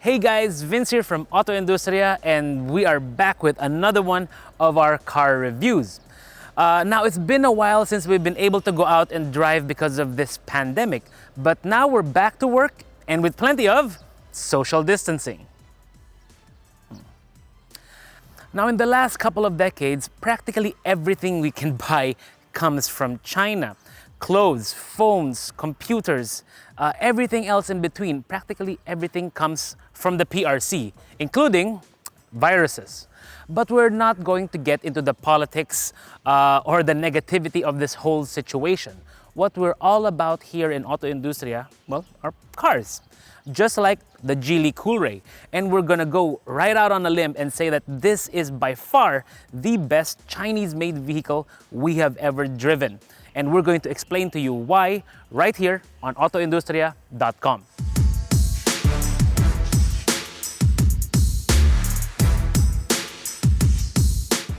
Hey guys, Vince here from AutoIndustriya, and we are back with another one of our car reviews. Now it's been a while since we've been able to go out and drive because of this pandemic, but now we're back to work and with plenty of social distancing. Now in the last couple of decades, practically everything we can buy comes from China. Clothes, phones, computers, everything else in between, practically everything comes from the PRC, including viruses. But we're not going to get into the politics or the negativity of this whole situation. What we're all about here in AutoIndustriya, well, are cars. Just like the Geely Coolray. And we're gonna go right out on a limb and say that this is by far the best Chinese-made vehicle we have ever driven. And we're going to explain to you why right here on AutoIndustriya.com.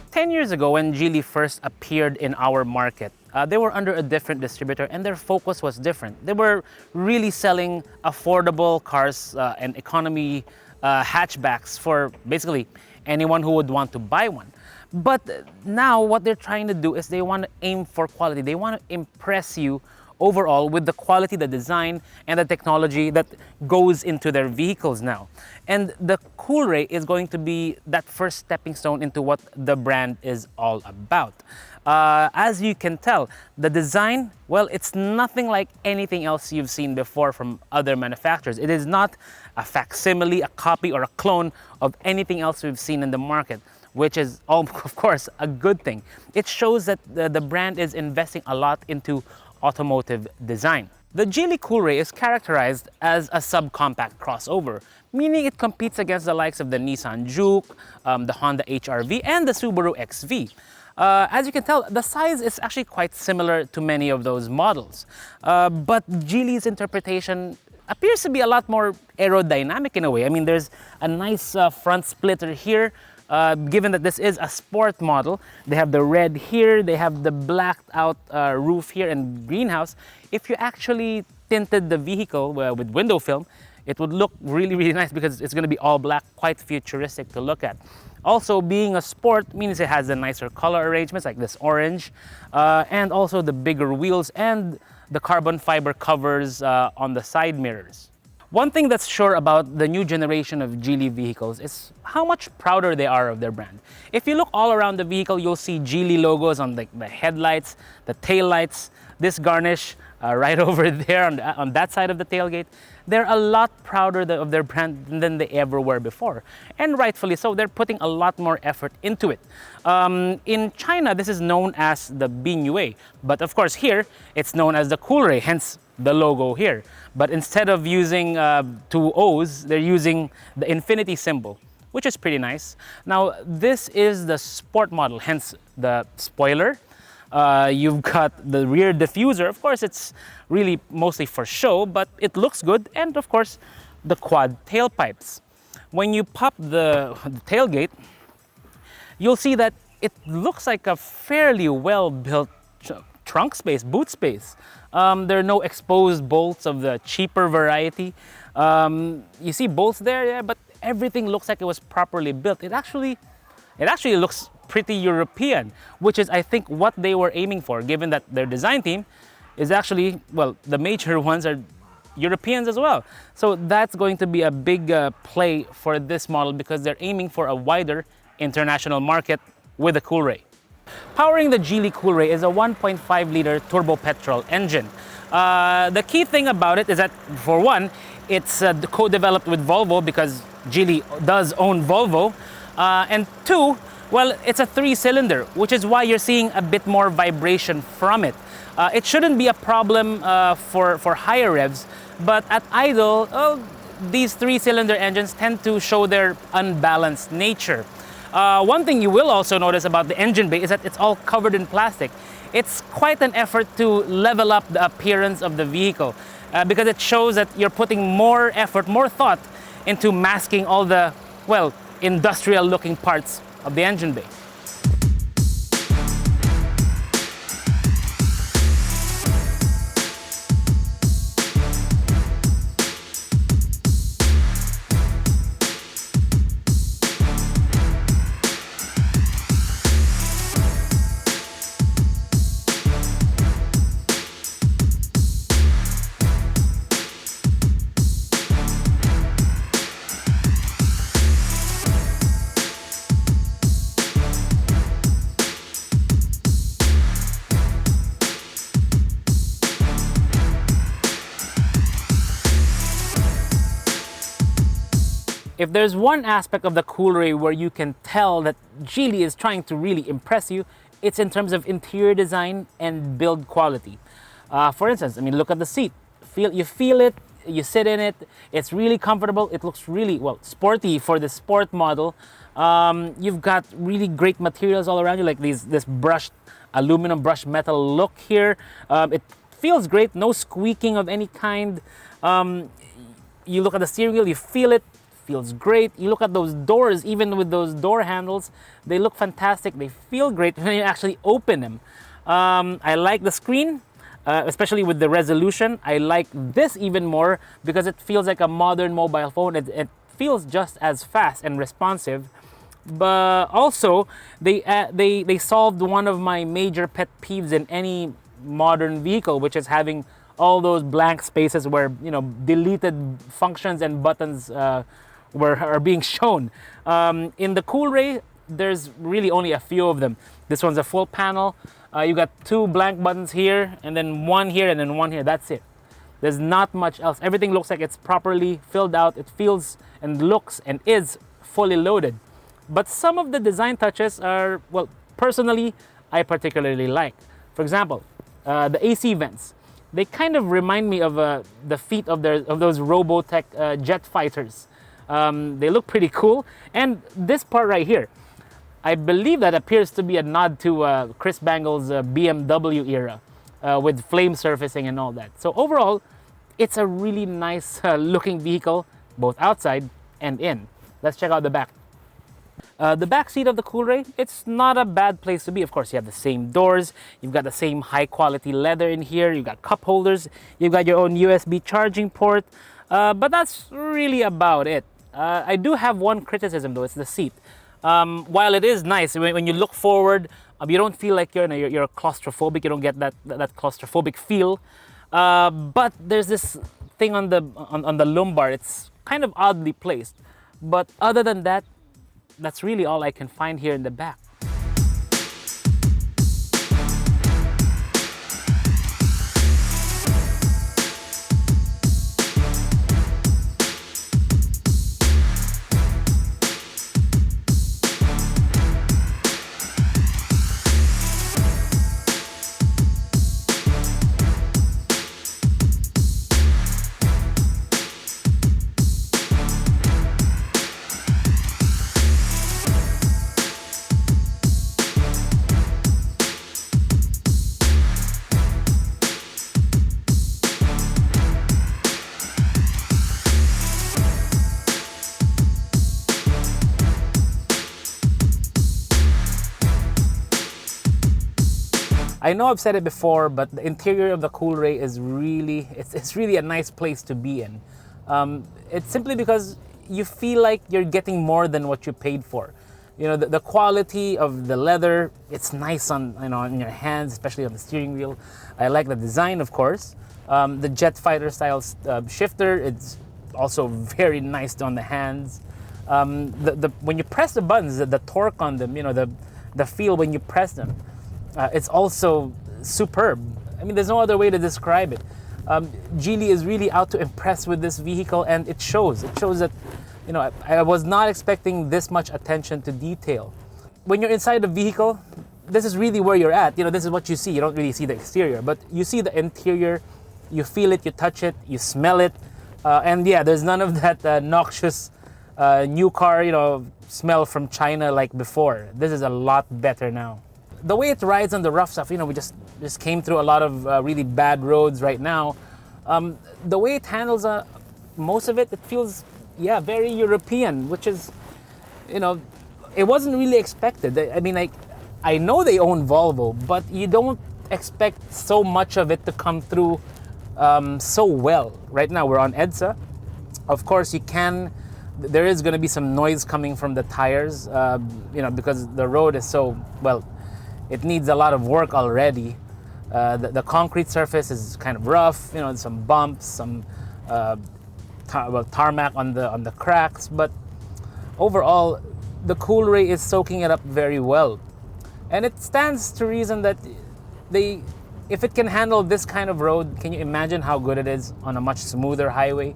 Ten years ago, when Geely first appeared in our market, they were under a different distributor and their focus was different. They were really selling affordable cars and economy hatchbacks for basically anyone who would want to buy one. But now what they're trying to do is they want to aim for quality. They want to impress you overall with the quality, the design, and the technology that goes into their vehicles now. And the Coolray is going to be that first stepping stone into what the brand is all about. As you can tell, the design, well, it's nothing like anything else you've seen before from other manufacturers. It is not a facsimile, a copy, or a clone of anything else we've seen in the market, which is, of course, a good thing. It shows that the brand is investing a lot into automotive design. The Geely Coolray is characterized as a subcompact crossover, meaning it competes against the likes of the Nissan Juke, the Honda HR-V, and the Subaru XV. As you can tell, the size is actually quite similar to many of those models. But Geely's interpretation appears to be a lot more aerodynamic in a way. I mean, there's a nice front splitter here. Given that this is a sport model, they have the red here, they have the blacked out roof here and greenhouse. If you actually tinted the vehicle with window film, it would look really, really nice because it's going to be all black, quite futuristic to look at. Also, being a sport means it has the nicer color arrangements like this orange, and also the bigger wheels and the carbon fiber covers on the side mirrors. One thing that's sure about the new generation of Geely vehicles is how much prouder they are of their brand. If you look all around the vehicle, you'll see Geely logos on the headlights, the tail lights, this garnish right over there on that side of the tailgate. They're a lot prouder of their brand than they ever were before. And rightfully so, they're putting a lot more effort into it. In China, this is known as the Bingyue, but of course here, it's known as the Coolray, hence the logo here. But instead of using two O's, they're using the infinity symbol, which is pretty nice. Now, this is the sport model, hence the spoiler. You've got the rear diffuser. Of course, it's really mostly for show, but it looks good. And of course, the quad tailpipes. When you pop the tailgate, you'll see that it looks like a fairly well-built trunk space, boot space. There are no exposed bolts of the cheaper variety. You see bolts there, yeah, but everything looks like it was properly built. It actually looks pretty European, which is, I think, what they were aiming for, given that their design team is actually, well, the major ones are Europeans as well. So that's going to be a big play for this model because they're aiming for a wider international market with the Coolray. Powering the Geely Coolray is a 1.5-liter turbo petrol engine. The key thing about it is that, for one, it's co-developed with Volvo because Geely does own Volvo. And two, well, it's a 3-cylinder, which is why you're seeing a bit more vibration from it. It shouldn't be a problem for higher revs, but at idle, these 3-cylinder engines tend to show their unbalanced nature. One thing you will also notice about the engine bay is that it's all covered in plastic. It's quite an effort to level up the appearance of the vehicle because it shows that you're putting more effort, more thought into masking all the, well, industrial looking parts of the engine bay. If there's one aspect of the Coolray where you can tell that Geely is trying to really impress you, it's in terms of interior design and build quality. For instance, I mean, look at the seat. You feel it, you sit in it, it's really comfortable. It looks really, well, sporty for the sport model. You've got really great materials all around you, like this brushed aluminum brushed metal look here. It feels great, no squeaking of any kind. You look at the steering wheel, you feel it, feels great. You look at those doors, even with those door handles, they look fantastic. They feel great when you actually open them. I like the screen, especially with the resolution. I like this even more because it feels like a modern mobile phone. It feels just as fast and responsive. But also, they solved one of my major pet peeves in any modern vehicle, which is having all those blank spaces where, you know, deleted functions and buttons are being shown. In the Coolray, there's really only a few of them. This one's a full panel. You got 2 blank buttons here, and then 1 here, and then 1 here. That's it. There's not much else. Everything looks like it's properly filled out. It feels and looks and is fully loaded. But some of the design touches are, well, personally, I particularly like. For example, the AC vents. They kind of remind me of the feet of those Robotech jet fighters. They look pretty cool. And this part right here, I believe that appears to be a nod to Chris Bangle's BMW era with flame surfacing and all that. So overall, it's a really nice looking vehicle, both outside and in. Let's check out the back. The back seat of the Coolray, it's not a bad place to be. Of course, you have the same doors, you've got the same high quality leather in here, you've got cup holders, you've got your own USB charging port, but that's really about it. I do have one criticism though, it's the seat. While it is nice, when you look forward, you don't feel like you're claustrophobic, you don't get that claustrophobic feel. But there's this thing on the lumbar, it's kind of oddly placed. But other than that, that's really all I can find here in the back. I know I've said it before, but the interior of the Coolray is really, it's really a nice place to be in. It's simply because you feel like you're getting more than what you paid for. You know, the quality of the leather, it's nice on, you know, on your hands, especially on the steering wheel. I like the design, of course. The jet fighter style shifter, it's also very nice on the hands. When you press the buttons, the torque on them, you know, the feel when you press them, it's also superb. I mean, there's no other way to describe it. Geely is really out to impress with this vehicle, and it shows. It shows that, you know, I was not expecting this much attention to detail. When you're inside the vehicle, this is really where you're at. You know, this is what you see. You don't really see the exterior, but you see the interior, you feel it, you touch it, you smell it. And yeah, there's none of that noxious new car, you know, smell from China like before. This is a lot better now. The way it rides on the rough stuff, you know, we just came through a lot of really bad roads right now. The way it handles most of it, it feels, yeah, very European, which is, you know, it wasn't really expected. I mean, I know they own Volvo, but you don't expect so much of it to come through so well. Right now, we're on EDSA. Of course, there is going to be some noise coming from the tires, you know, because the road is so, well, it needs a lot of work already. The concrete surface is kind of rough, you know, some bumps, some tarmac on the cracks, but overall, the Coolray is soaking it up very well. And it stands to reason that if it can handle this kind of road, can you imagine how good it is on a much smoother highway?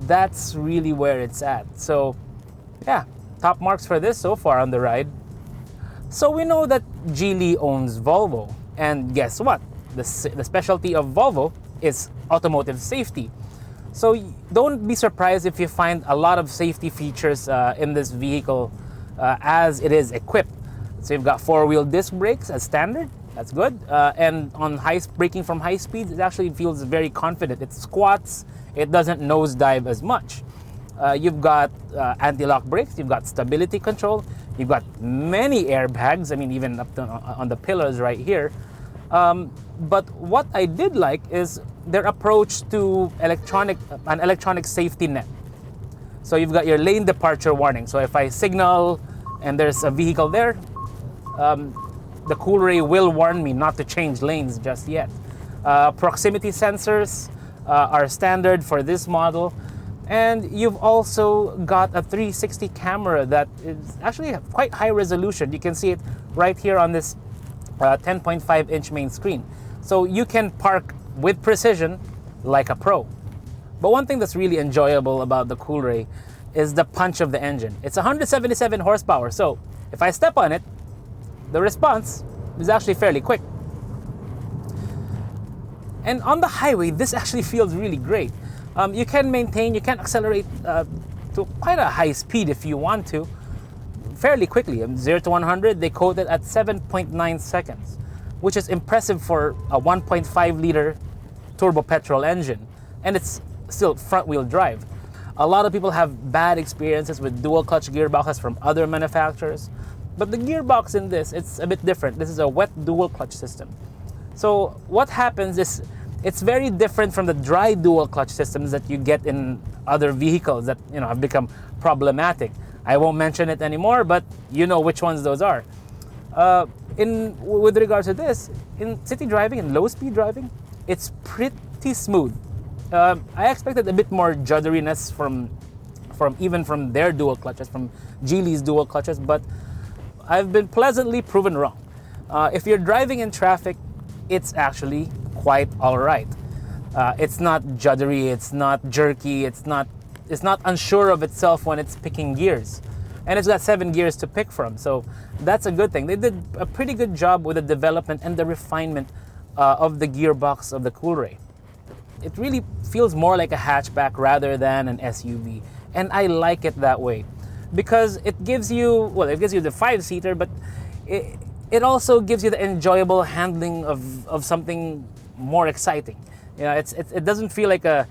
that's really where it's at. So yeah, top marks for this so far on the ride. So we know that Geely owns Volvo, and guess what? The specialty of Volvo is automotive safety. So don't be surprised if you find a lot of safety features in this vehicle as it is equipped. So you've got four-wheel disc brakes as standard. That's good. And on braking from high speeds, it actually feels very confident. It squats. It doesn't nosedive as much. You've got anti-lock brakes. You've got stability control. You've got many airbags. I mean, even up to, on the pillars right here. But what I did like is their approach to an electronic safety net. So you've got your lane departure warning. So if I signal and there's a vehicle there, the Coolray will warn me not to change lanes just yet. Proximity sensors are standard for this model. And you've also got a 360 camera that is actually quite high resolution. You can see it right here on this 10.5-inch main screen. So you can park with precision like a pro. But one thing that's really enjoyable about the Coolray is the punch of the engine. It's 177 horsepower, so if I step on it, the response is actually fairly quick. And on the highway, this actually feels really great. You can accelerate to quite a high speed if you want to, fairly quickly. 0 to 100, they quote it at 7.9 seconds, which is impressive for a 1.5-liter turbo petrol engine. And it's still front-wheel drive. A lot of people have bad experiences with dual-clutch gearboxes from other manufacturers. But the gearbox in this, it's a bit different. This is a wet dual-clutch system. So what happens is, it's very different from the dry dual clutch systems that you get in other vehicles that have become problematic. I won't mention it anymore, but you know which ones those are. With regards to this, in city driving and low-speed driving, it's pretty smooth. I expected a bit more judderiness from their dual clutches, from Geely's dual clutches, but I've been pleasantly proven wrong. If you're driving in traffic, it's actually quite all right. It's not juddery, it's not jerky, it's not unsure of itself when it's picking gears. And it's got 7 gears to pick from, so that's a good thing. They did a pretty good job with the development and the refinement of the gearbox of the Coolray. It really feels more like a hatchback rather than an SUV, and I like it that way because it gives you the 5-seater, but it also gives you the enjoyable handling of something more exciting. It doesn't feel like an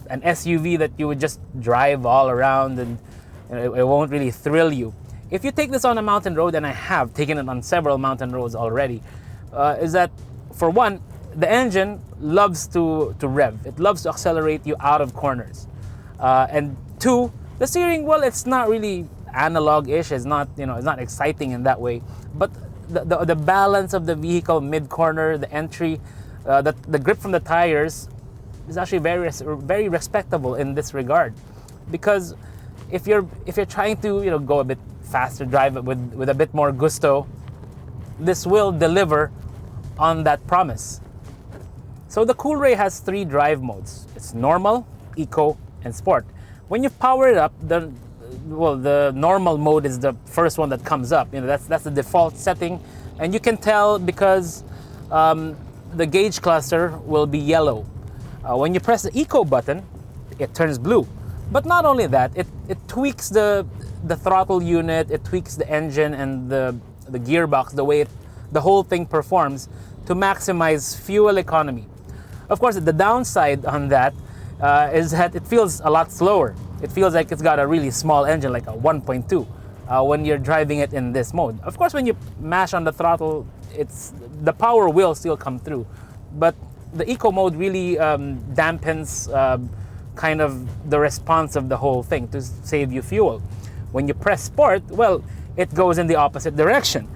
SUV that you would just drive all around and it won't really thrill you. If you take this on a mountain road, and I have taken it on several mountain roads already, is that for one, the engine loves to rev. It loves to accelerate you out of corners. And two, the steering, well, it's not really analog-ish. It's not exciting in that way. But the balance of the vehicle mid-corner, the entry, the grip from the tires is actually very respectable in this regard. Because if you're trying to go a bit faster, drive it with a bit more gusto, this will deliver on that promise. So the Coolray has 3 drive modes. It's normal, eco, and sport. When you power it up, the normal mode is the first one that comes up. That's the default setting, and you can tell because the gauge cluster will be yellow. When you press the eco button, it turns blue. But not only that, it tweaks the throttle unit, it tweaks the engine and the gearbox, the way the whole thing performs to maximize fuel economy. Of course, the downside on that is that it feels a lot slower. It feels like it's got a really small engine, like a 1.2, when you're driving it in this mode. Of course, when you mash on the throttle, the power will still come through. But the eco mode really dampens kind of the response of the whole thing to save you fuel. When you press sport, well, it goes in the opposite direction.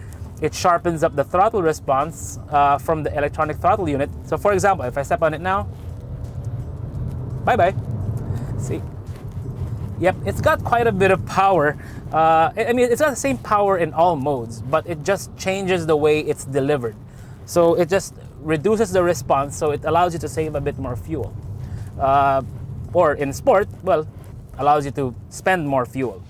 It sharpens up the throttle response from the electronic throttle unit. So for example, if I step on it now, bye-bye. See? Yep, it's got quite a bit of power. It's got the same power in all modes, but it just changes the way it's delivered. So it just reduces the response, so it allows you to save a bit more fuel. or in sport, well, allows you to spend more fuel.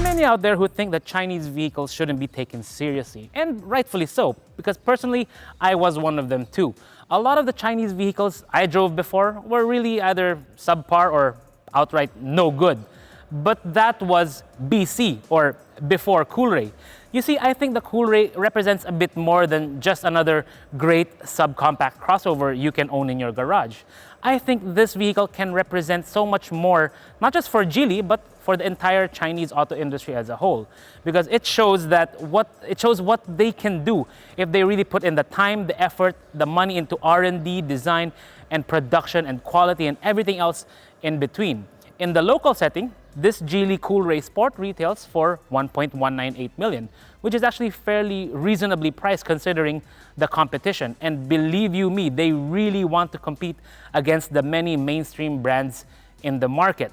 Many out there who think that Chinese vehicles shouldn't be taken seriously, and rightfully so, because personally, I was one of them too. A lot of the Chinese vehicles I drove before were really either subpar or outright no good. But that was BC, or before Coolray. You see, I think the Coolray represents a bit more than just another great subcompact crossover you can own in your garage. I think this vehicle can represent so much more, not just for Geely, but for the entire Chinese auto industry as a whole, because it shows what they can do if they really put in the time, the effort, the money into R&D, design, and production, and quality, and everything else in between. In the local setting, this Geely Coolray Sport retails for 1.198 million, which is actually fairly reasonably priced considering the competition. And believe you me, they really want to compete against the many mainstream brands in the market.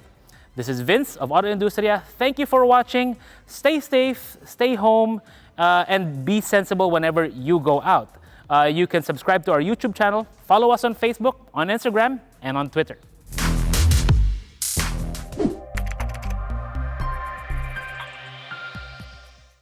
This is Vince of AutoIndustriya. Thank you for watching. Stay safe, stay home, and be sensible whenever you go out. You can subscribe to our YouTube channel, follow us on Facebook, on Instagram, and on Twitter.